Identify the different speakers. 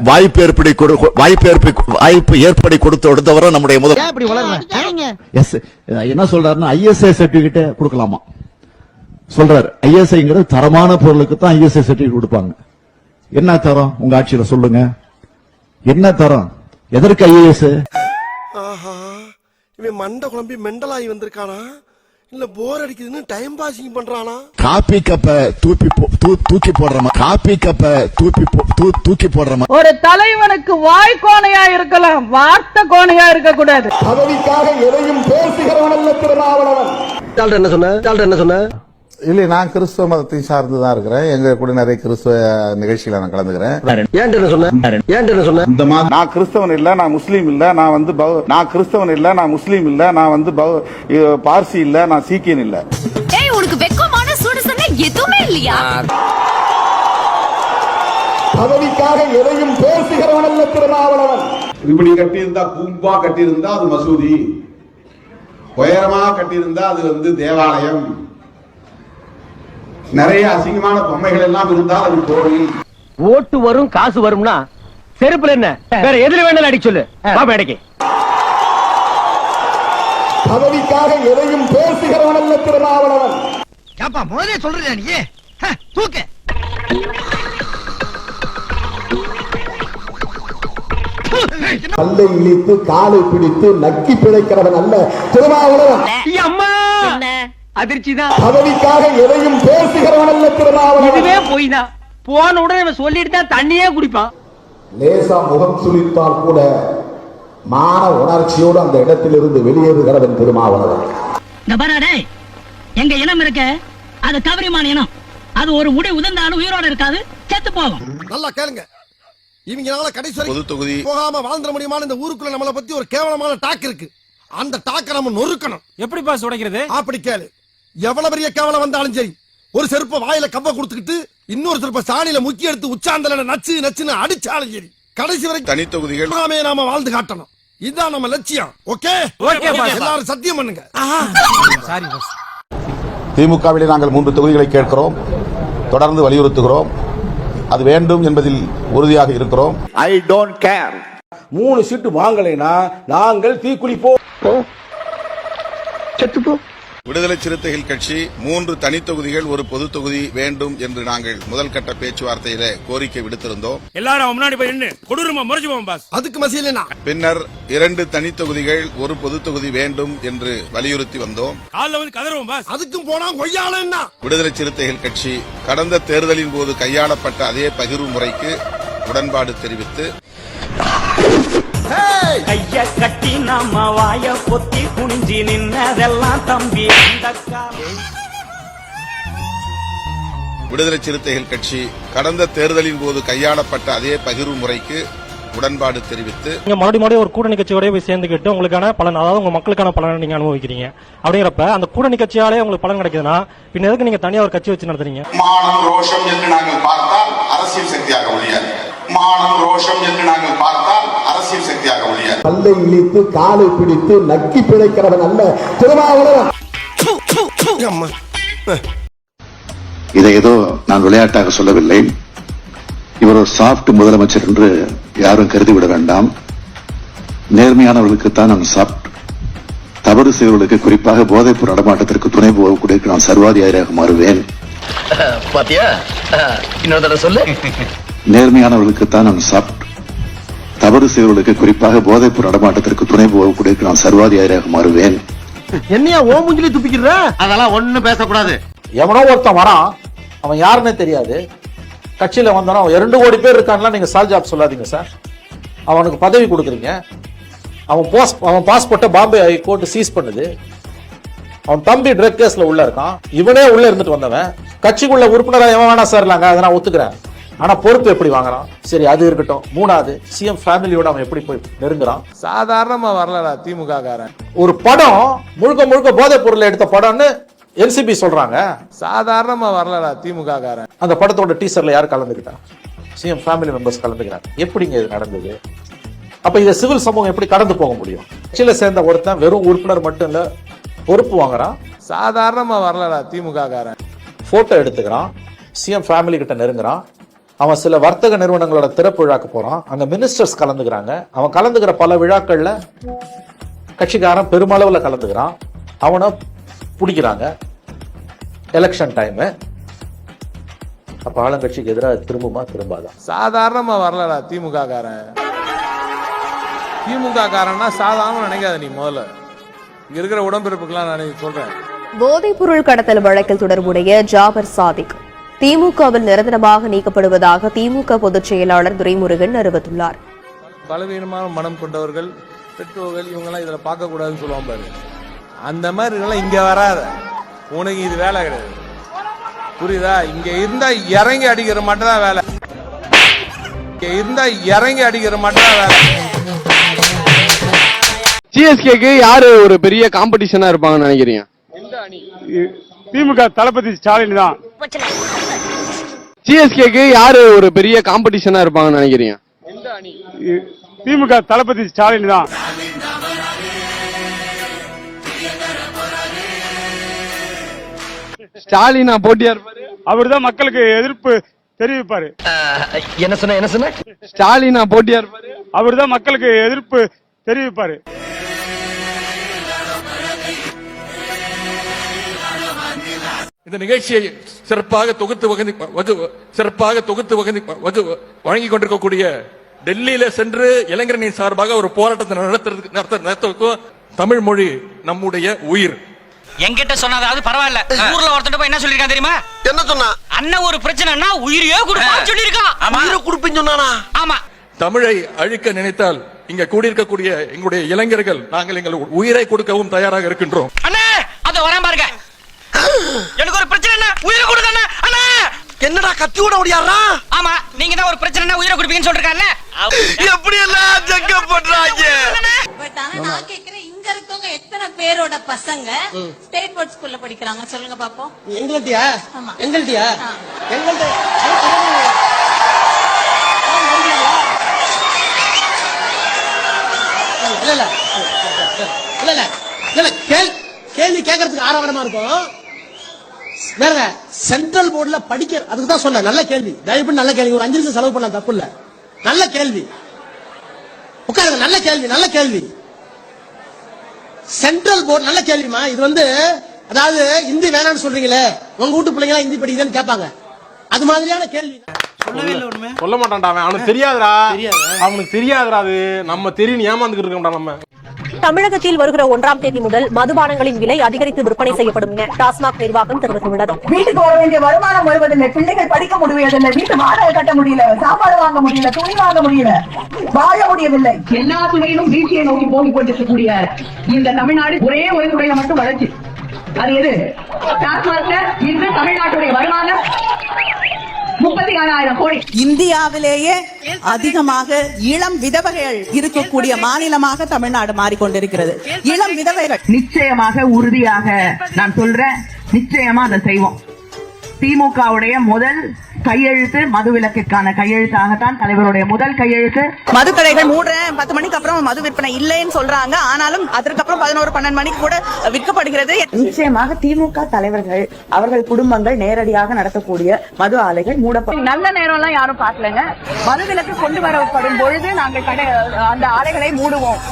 Speaker 1: வாய்ப்பு ஏற்படி கொடுத்தவரை நம்முடைய முதல் என்ன சொல்றாருன்னா ISI சர்டிபிகேட் கொடுக்கலாமா சொல்றாரு. ISIங்கிறது தரமான பொருளுக்கு தான் ISI சர்டிபிகேட் கொடுப்பாங்க. என்ன தரம் உங்க ஆட்சியில சொல்லுங்க, என்ன தரம், எதற்கு IAS?
Speaker 2: இவன் மண்ட குழம்பி மெண்டலாகி வந்திருக்கானா இல்ல போர் அடிக்குதுன்னு டைம் பாசிங் பண்றானா?
Speaker 1: காப்பி கப்ப தூக்கி போடுறமா, காப்பி கப்ப தூக்கி போடுறமா.
Speaker 3: ஒரு தலைவனுக்கு வாய் கோணையா இருக்கலாம், வார்த்தை கோணையா இருக்க கூடாது.
Speaker 4: பதவிக்காக எதையும் பேசுகிறவன் அல்ல திருமாவளவன்.
Speaker 2: என்ன சொன்ன?
Speaker 5: இல்ல, நான் கிறிஸ்துவ மதத்தை சார்ந்துதான் இருக்கிறேன். எங்க கூட நிறைய கிறிஸ்துவ நிகழ்ச்சிகளை நான் கலந்துக்கிறேன். நான் கிறிஸ்தவன் இல்ல, நான் முஸ்லீம் இல்ல, நான் கிறிஸ்தவன் இல்ல, நான் முஸ்லீம் இல்ல, நான் பார்சி இல்ல, நான் சீக்கியன் இல்ல.
Speaker 6: உனக்கு வெக்கமான சுடுசன எதுவுமே இல்லையா?
Speaker 4: பதவிக்காக எதையும் பேசுகிறவன் அல்ல திருமாவளவன்.
Speaker 5: இப்படி கட்டியிருந்தா, பூம்பா கட்டியிருந்தா அது மசூதி, உயரமா கட்டியிருந்தா அது தேவாலயம், நிறைய அசிங்கமான பொம்மைகள் எல்லாம் இருந்தால் அது கோவில்.
Speaker 7: ஓட்டு வரும் காசு வரும்னா செருப்புல என்ன வேற எதிர வேணாலும் அடிக்க சொல்லு. மேடைக்கு
Speaker 4: பதவிக்காக எதையும் பேசுகிறவன் அல்ல திருமாவளவன்.
Speaker 2: ஏப்பா முதலே சொல்றியா நீ? தூக்கு.
Speaker 4: பல்லை இழித்து காலை பிடித்து நக்கி பிழைக்கிறவன் அல்ல திருமாவளவன்.
Speaker 7: அம்மா அதிர்ச்சிதான்.
Speaker 4: பதவிக்காக எதையும் பேசுகிறவன் அல்ல திருமாவளவன்.
Speaker 7: இதுவே போய்தான். போன உடனே சொல்லிட்டு தான் தண்ணியே குடிப்பான்.
Speaker 4: லேசா முகம் சுழித்தால் கூட மான உணர்ச்சியோடு அந்த இடத்திலிருந்து வெளியேறுகிறவன் திருமாவளவன்.
Speaker 3: எங்க இனம் இருக்க அது கவரிமான இனம். அது ஒரு முடி உதிர்ந்தாலும் உயிரோட இருக்காது, செத்து போகும்.
Speaker 2: நல்லா கேளுங்க. இவங்களால கடைசி வரைக்கும் போகாம வாழ்ந்துட முடியுமான இந்த ஊருக்குள்ள நம்மளை பத்தி ஒரு கேவலமான டாக் இருக்கு. அந்த டாக்க நம்ம நொறுக்கணும்.
Speaker 7: எப்படிப்பா உடைக்கிறது?
Speaker 2: அப்படி கேளு. எவ்வளவு பெரிய கேவலம் வந்தாலும் சரி, ஒரு செருப்ப வாயில கவ்வ கொடுத்துக்கிட்டு இன்னொரு செருப்ப சாணியில முக்கி எடுத்து உச்சாந்தல நச்சு நச்சுன்னு அடிச்சாலும் சரி, கடைசி வரைக்கும் தனித்தொகுதிகள் நாம வாழ்ந்து காட்டணும். இதுதான் நம்ம லட்சியம். ஓகே, எல்லாரும் சத்தியம் பண்ணுங்க.
Speaker 5: திமுகவிலே நாங்கள் 3 தொகுதிகளை கேட்கிறோம், தொடர்ந்து வலியுறுத்துகிறோம். அது வேண்டும் என்பதில் உறுதியாக இருக்கிறோம்.
Speaker 4: I don't care.
Speaker 2: 3 சீட்டு வாங்கலைனா நாங்கள் தீக்குளிப்போம்.
Speaker 5: செத்துப்போ.
Speaker 8: விடுதலை சிறுத்தைகள் கட்சி 3 தனித்தொகுதிகள் ஒரு பொது தொகுதி வேண்டும் என்று நாங்கள் முதல் கட்ட பேச்சுவார்த்தையில கோரிக்கை விடுத்திருந்தோம்.
Speaker 7: எல்லாரும் முன்னாடி போய் நின்னு கொடூரமா முறைச்சுவோம் பாஸ்.
Speaker 2: அதுக்கு மசியலனா
Speaker 8: பின்னர் 2 தனித்தொகுதிகள் ஒரு பொது தொகுதி வேண்டும் என்று வலியுறுத்தி வந்தோம்.
Speaker 7: கதறுவோம் பாஸ்.
Speaker 2: அதுக்கும் போனா கொய்யாலன்னா.
Speaker 8: விடுதலை சிறுத்தைகள் கட்சி கடந்த தேர்தலின் போது கையாளப்பட்ட அதே பகிர்வு முறைக்கு உடன்பாடு தெரிவித்து
Speaker 7: கைய கட்டி நம்ம வாய பொத்தி குனிஞ்சி நின்னதெல்லாம் தம்பி.
Speaker 8: விடுதலை சிறுத்தைகள் கட்சி கடந்த தேர்தலின் போது கையாளப்பட்ட அதே பகிர்வு முறைக்கு உடன்பாடு தெரிவித்து
Speaker 9: மறுபடியும் ஒரு கூட்டணி கட்சியோட போய் சேர்ந்துக்கிட்டு உங்களுக்கான பலன், அதாவது உங்க மக்களுக்கான பலனை நீங்க அனுபவிக்கிறீங்க. அப்படிங்கிறப்ப அந்த கூட்டணி கட்சியாலே உங்களுக்கு பலன் கிடைக்குதுன்னா பின்ன எதுக்கு நீங்க தனியா ஒரு கட்சி வச்சு நடத்துறீங்க?
Speaker 8: மானம் ரோஷம் என்று நாங்கள் பார்த்தால் அரசியல் சக்தியாக ஒழியாது. மானம் ரோஷம் என்று நாங்கள் பார்த்தால் அரசியல் சக்தியாக ஒழியாது.
Speaker 4: பல்லை இழித்து காலை பிடித்து நக்கி பிழைக்கிறவன் அல்ல திருமாவளவன்.
Speaker 1: இதை ஏதோ நான் விளையாட்டாக சொல்லவில்லை. இவர் ஒரு சாஃப்ட் முதலமைச்சர் என்று யாரும் கருதிவிட வேண்டாம். நேர்மையானவர்களுக்குத்தான் நான் சாஃப்ட். தவறு செய்வர்களுக்கு, குறிப்பாக போதைப்பொருள் நடமாட்டத்திற்கு துணை போகக்கூடிய நான் சர்வாதிகாரியாக மாறுவேன். நேர்மையானவர்களுக்குத்தான் நான் சாஃப்ட். தவறு செய்வர்களுக்கு, குறிப்பாக போதைப்பொருள் நடமாட்டத்திற்கு துணை போகக்கூடிய நான் சர்வாதிகாரியாக மாறுவேன்.
Speaker 2: என்னையா ஓ மூஞ்சிலே துப்பிக்கிற?
Speaker 5: அதெல்லாம் ஒண்ணு பேசக்கூடாது.
Speaker 4: எவனோ ஒருத்தன் வரான், அவன் யாருன்னே தெரியாது, கட்சியில வந்தானோ 2 கோடி பேர் இருக்கான்லாம் நீங்க சால்ஜாப் சொல்லாதீங்க சார். அவனுக்கு பதவி கொடுக்குறீங்க. அவன் பாஸ்போர்ட்டை பாம்பே ஹைகோர்ட் சீஸ் பண்ணுது. அவன் தம்பி ட்ரக் கேஸ்ல உள்ள இருக்கான். இவனே உள்ள இருந்துட்டு வந்தவன் கட்சிக்குள்ள உறுப்பினராக எவன் வேணா சார்லாங்க, அதை நான் ஒத்துக்கிறேன். ஆனா பொறுப்பு எப்படி வாங்குறான்? சரி, அது இருக்கட்டும். 3வது, சிஎம் ஃபேமிலியோட அவன் எப்படி போய் நெருங்குறான்?
Speaker 5: சாதாரணமா வரலடா திமுக காரன்.
Speaker 4: ஒரு படம் முழுக்க போதைப் பொருளை எடுத்த படம்னு என்சிபி சொல்றாங்க.
Speaker 5: சாதாரணமா வரலடா திமுக காரன்.
Speaker 4: அந்த படத்தோட டீசர்ல யார் கலந்துக்கிட்டா? சிஎம் ஃபேமிலி மெம்பர்ஸ் கலந்துக்கிறாங்க. எப்படிங்க இது நடந்தது? அப்ப இதை சிவில் சமூகம் எப்படி கடந்து போக முடியும்? கட்சியில சேர்ந்த ஒருத்தன் வெறும் உறுப்பினர் மட்டும் இல்ல, பொறுப்பு வாங்குறான்.
Speaker 5: சாதாரணமா வரலடா திமுக காரன்.
Speaker 4: போட்டோ எடுத்துக்கிறான், சிஎம் ஃபேமிலி கிட்ட நெருங்குறான், அவன் சில வர்த்தக நிறுவனங்களோட திறப்பு விழாக்கு போறான், அங்க மினிஸ்டர்ஸ் கலந்துக்கிறாங்க. அவன் கலந்துக்கிற பல விழாக்கள்ல கட்சிக்காரன் பெருமளவுல கலந்துக்கிறான். அவனை பிடிக்கிறாங்க. Election time. அப்ப ஆளுங்கட்சிக்கு எதிராக திரும்புமா திரும்பாதான்?
Speaker 10: சாதாரணமா வரலடா திமுக காரன். திமுக காரன்னா சாதாரண நினைக்காத நீ. முதல்ல இங்க இருக்கிற உடம்பிறப்புக்கெல்லாம் நான் சொல்றேன்.
Speaker 6: போதைப் பொருள் கடத்தல் வழக்கில் தொடர்புடைய ஜாபர் சாதிக் திமுகவில் நிரந்தரமாக நீக்கப்படுவதாக திமுக பொதுச் செயலாளர் துரைமுருகன் அறிவித்துள்ளார்.
Speaker 10: பலவீனமான மனம் கொண்டவர்கள், பெற்றோர்கள், இவங்கெல்லாம் இதுல பார்க்க கூடாதுன்னு சொல்லுவாங்க பாரு. அந்த மாதிரி இங்க வராத, உனக்கு இது வேலை கிடையாது. புரியுதா? இங்க இருந்தா இறங்கி அடிக்கிற மட்டும் தான் வேலை. இங்க இருந்தா இறங்கி அடிக்கிற மட்டும் தான் வேலை.
Speaker 11: சிஎஸ்கேக்கு யாரு ஒரு பெரிய காம்படிஷனா இருப்பாங்கன்னு நினைக்கிறீங்க?
Speaker 12: திமுக தளபதி ஸ்டாலின் தான்.
Speaker 11: சிஎஸ்கேக்கு யாரு ஒரு பெரிய காம்படிஷனா இருப்பாங்கன்னு நினைக்கிறீங்க?
Speaker 12: திமுக தளபதி ஸ்டாலின் தான்.
Speaker 11: ஸ்டாலினா போட்டியா இருப்பாரு?
Speaker 12: அவர் தான் மக்களுக்கு எதிர்ப்பு தெரிவிப்பாரு.
Speaker 7: என்ன சொன்ன?
Speaker 11: ஸ்டாலினா போட்டியா இருப்பாரு?
Speaker 12: அவர் தான் மக்களுக்கு எதிர்ப்பு தெரிவிப்பாரு.
Speaker 10: இந்த நிகழ்ச்சியை சிறப்பாக தொகுத்து வழங்கிக் கொண்டிருக்கக்கூடிய டெல்லியில சென்று இளைஞரணியின் சார்பாக ஒரு போராட்டத்தை நடத்துவதற்கும் தமிழ் மொழி நம்முடைய உயிர்.
Speaker 3: என்கிட்ட சொன்னதாவது பரவாயில்ல, ஊர்ல ஒருத்தர் போய் என்ன சொல்லிருக்கான் தெரியுமா?
Speaker 2: என்ன சொன்னா?
Speaker 3: அண்ணன் ஒரு பிரச்சனைனா உயிரையே கொடுப்பான்னு சொல்லிருக்கான்.
Speaker 2: உயிரை கொடுப்பேன்னு சொன்னானா?
Speaker 3: ஆமா.
Speaker 10: தமிழை அழிக்க நினைத்தால் இங்க கூடியிருக்கக்கூடிய எங்களுடைய இளைஞர்கள் நாங்கள் எங்கள் உயிரை கொடுக்கவும் தயாராக இருக்கின்றோம்.
Speaker 3: அண்ணே அத வரேன் பாருங்க. எனக்கு ஒரு பிரச்சனை, உயிரை கொடுங்க அண்ணா.
Speaker 2: என்னடா கத்தியோட ஓடியாரா?
Speaker 3: ஆமா, நீங்க தான் ஒரு பிரச்சனை உயிரை கொடுப்பீங்கன்னு சொல்றாங்கல்ல.
Speaker 2: எப்படி எல்லாம் ஜக்க பண்றாங்க?
Speaker 6: பட் ஆனா நான் கேக்குறேன், இங்க இருக்கவங்க எத்தனை பேரோட பசங்க ஸ்டேட் போர்ட் ஸ்கூல்ல படிக்கிறாங்க சொல்லுங்க பாப்போம்.
Speaker 2: எங்கள்ட்டியா? எங்கள்ட்டியா? எங்கள்ட்ட கேள்வி கேட்கறதுக்கு ஆரவாரமா இருக்கும். வேற சென்ட்ரல் போர்டுல படிக்க, அதுக்கு தான் சொன்ன நல்ல கேள்வி. தயவு நல்ல கேள்வி. ஒரு 5 நிமிஷம் செலவு பண்ணலாம், தப்பு இல்ல. நல்ல கேள்வி. உட்காருங்க. நல்ல கேள்வி, நல்ல கேள்வி. சென்ட்ரல் போர்டு நல்ல கேள்விமா. இது அதாவது இந்தி வேணாம்னு சொல்றீங்களே, உங்க வீட்டு பிள்ளைங்க இந்தி படிக்குதுன்னு கேட்பாங்க. அது மாதிரியான கேள்வி
Speaker 10: சொல்ல மாட்டான்டா அவன். அவனுக்கு தெரியாதுடா. அவனுக்கு தெரியாதுடா. அது நம்ம தெரியும் ஏமாந்துக்கிட்டு இருக்கோம்டா நம்ம.
Speaker 6: தமிழகத்தில் வருகிற 1ஆம் தேதி முதல் மதுபானங்களின் விலை அதிகரித்து விற்பனை செய்யப்படும் என டாஸ்மாக் நிர்வாகம் தெரிவித்துள்ளது.
Speaker 3: வீட்டுக்கு வர வேண்டிய வருமானம் வருவதில்லை, பிள்ளைகள் படிக்க முடியவில்லை, வீட்டு வாடகை கட்ட முடியல, சாப்பாடு வாங்க முடியல, துணி வாங்க முடியல, வாழ முடியவில்லை. எல்லா துறையிலும் வீழ்ச்சியை நோக்கி போய் கொண்டிருக்கக்கூடிய இந்த தமிழ்நாடு ஒரே ஒரு துறையில மட்டும் வளர்ச்சி. அது எது? டாஸ்மாக். இன்று தமிழ்நாட்டுடைய வருமானம் 34,000 கோடி.
Speaker 13: இந்தியாவிலேயே அதிகமாக இளம் விதவைகள் இருக்கக்கூடிய மாநிலமாக தமிழ்நாடு மாறிக்கொண்டிருக்கிறது. இளம் விதவைகள்
Speaker 3: நிச்சயமாக, உறுதியாக நான் சொல்றேன், நிச்சயமா அதை செய்வோம். திமுகவுடைய முதல் கையெழுத்து மதுவிலக்கிற்கான கையெழுத்தாகத்தான் தலைவருடைய முதல் கையெழுத்து.
Speaker 13: மதுக்கடைகள் மூடுறேன், 10 மணிக்கு அப்புறம் மது விற்பனை இல்லைன்னு சொல்றாங்க. ஆனாலும் அதற்கப்புறம் 11-12 மணிக்கு கூட விற்கப்படுகிறது.
Speaker 3: நிச்சயமாக திமுக தலைவர்கள், அவர்கள் குடும்பங்கள் நேரடியாக நடத்தக்கூடிய மது ஆலைகள் மூடப்படும். நல்ல நேரம் எல்லாம் யாரும் பார்க்கலங்க. மதுவிலக்கு கொண்டு வரப்படும் பொழுது நாங்கள் அந்த ஆலைகளை மூடுவோம்.